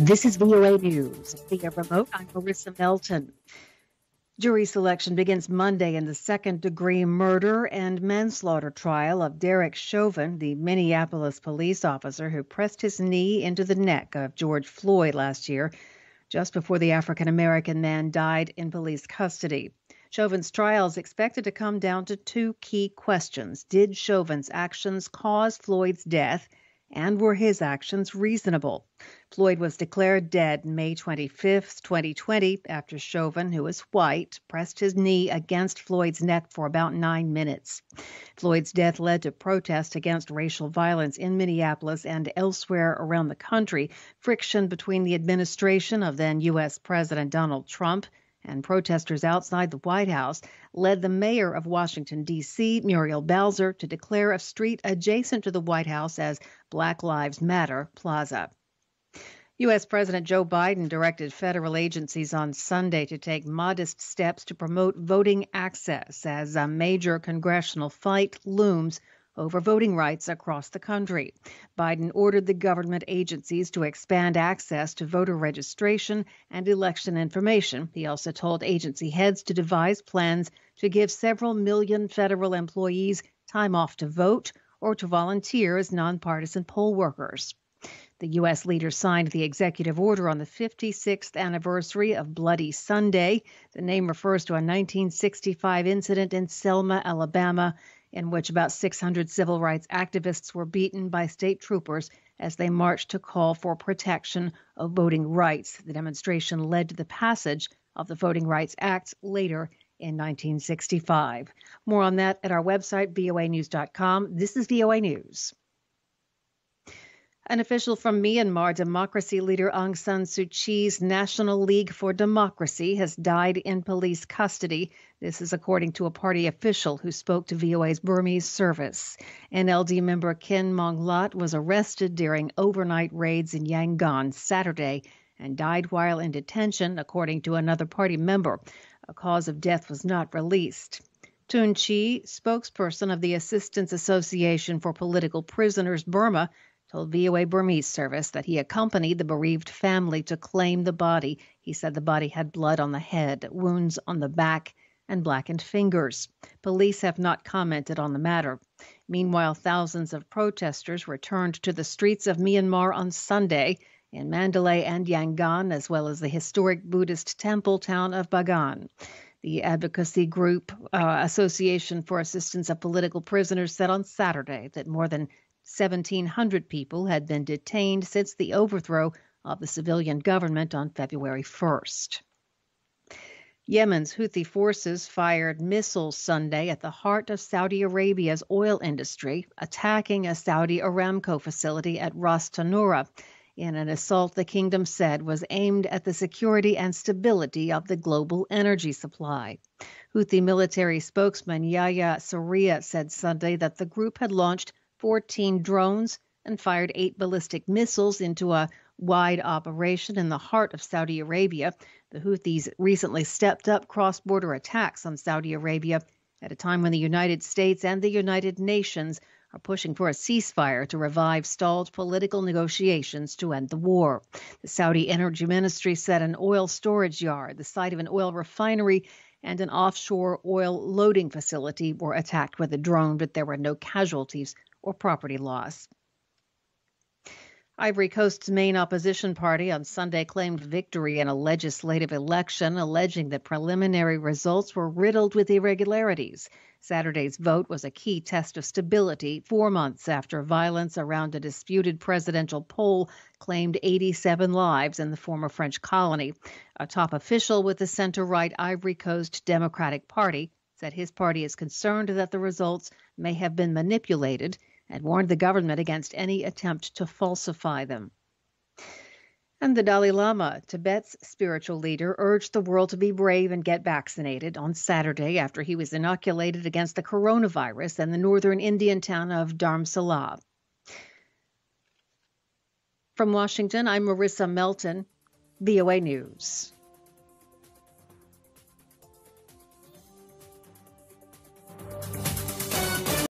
This is VOA News. Via remote, I'm Marissa Melton. Jury selection begins Monday in the second-degree murder and manslaughter trial of Derek Chauvin, the Minneapolis police officer who pressed his knee into the neck of George Floyd last year, just before the African-American man died in police custody. Chauvin's trial is expected to come down to two key questions. Did Chauvin's actions cause Floyd's death? And were his actions reasonable? Floyd was declared dead May 25, 2020, after Chauvin, who is white, pressed his knee against Floyd's neck for about 9 minutes. Floyd's death led to protests against racial violence in Minneapolis and elsewhere around the country, friction between the administration of then U.S. President Donald Trump and protesters outside the White House led the mayor of Washington, D.C., Muriel Bowser, to declare a street adjacent to the White House as Black Lives Matter Plaza. U.S. President Joe Biden directed federal agencies on Sunday to take modest steps to promote voting access as a major congressional fight looms over voting rights across the country. Biden ordered the government agencies to expand access to voter registration and election information. He also told agency heads to devise plans to give several million federal employees time off to vote or to volunteer as nonpartisan poll workers. The U.S. leader signed the executive order on the 56th anniversary of Bloody Sunday. The name refers to a 1965 incident in Selma, Alabama, in which about 600 civil rights activists were beaten by state troopers as they marched to call for protection of voting rights. The demonstration led to the passage of the Voting Rights Act later in 1965. More on that at our website, voanews.com. This is VOA News. An official from Myanmar democracy leader Aung San Suu Kyi's National League for Democracy has died in police custody. This is according to a party official who spoke to VOA's Burmese service. NLD member Kin Maung Lat was arrested during overnight raids in Yangon Saturday and died while in detention, according to another party member. A cause of death was not released. Tun Chi, spokesperson of the Assistance Association for Political Prisoners Burma, told VOA Burmese service that he accompanied the bereaved family to claim the body. He said the body had blood on the head, wounds on the back, and blackened fingers. Police have not commented on the matter. Meanwhile, thousands of protesters returned to the streets of Myanmar on Sunday in Mandalay and Yangon, as well as the historic Buddhist temple town of Bagan. The advocacy group Association for Assistance of Political Prisoners said on Saturday that more than 1,700 people had been detained since the overthrow of the civilian government on February 1st. Yemen's Houthi forces fired missiles Sunday at the heart of Saudi Arabia's oil industry, attacking a Saudi Aramco facility at Ras Tanura in an assault the kingdom said was aimed at the security and stability of the global energy supply. Houthi military spokesman Yahya Sarria said Sunday that the group had launched 14 drones and fired 8 ballistic missiles into a wide operation in the heart of Saudi Arabia. The Houthis recently stepped up cross-border attacks on Saudi Arabia at a time when the United States and the United Nations are pushing for a ceasefire to revive stalled political negotiations to end the war. The Saudi Energy Ministry said an oil storage yard, the site of an oil refinery, and an offshore oil loading facility were attacked with a drone, but there were no casualties or property loss. Ivory Coast's main opposition party on Sunday claimed victory in a legislative election, alleging that preliminary results were riddled with irregularities. Saturday's vote was a key test of stability 4 months after violence around a disputed presidential poll claimed 87 lives in the former French colony. A top official with the center-right Ivory Coast Democratic Party said his party is concerned that the results may have been manipulated and warned the government against any attempt to falsify them. And the Dalai Lama, Tibet's spiritual leader, urged the world to be brave and get vaccinated on Saturday after he was inoculated against the coronavirus in the northern Indian town of Dharmsala. From Washington, I'm Marissa Melton, VOA News.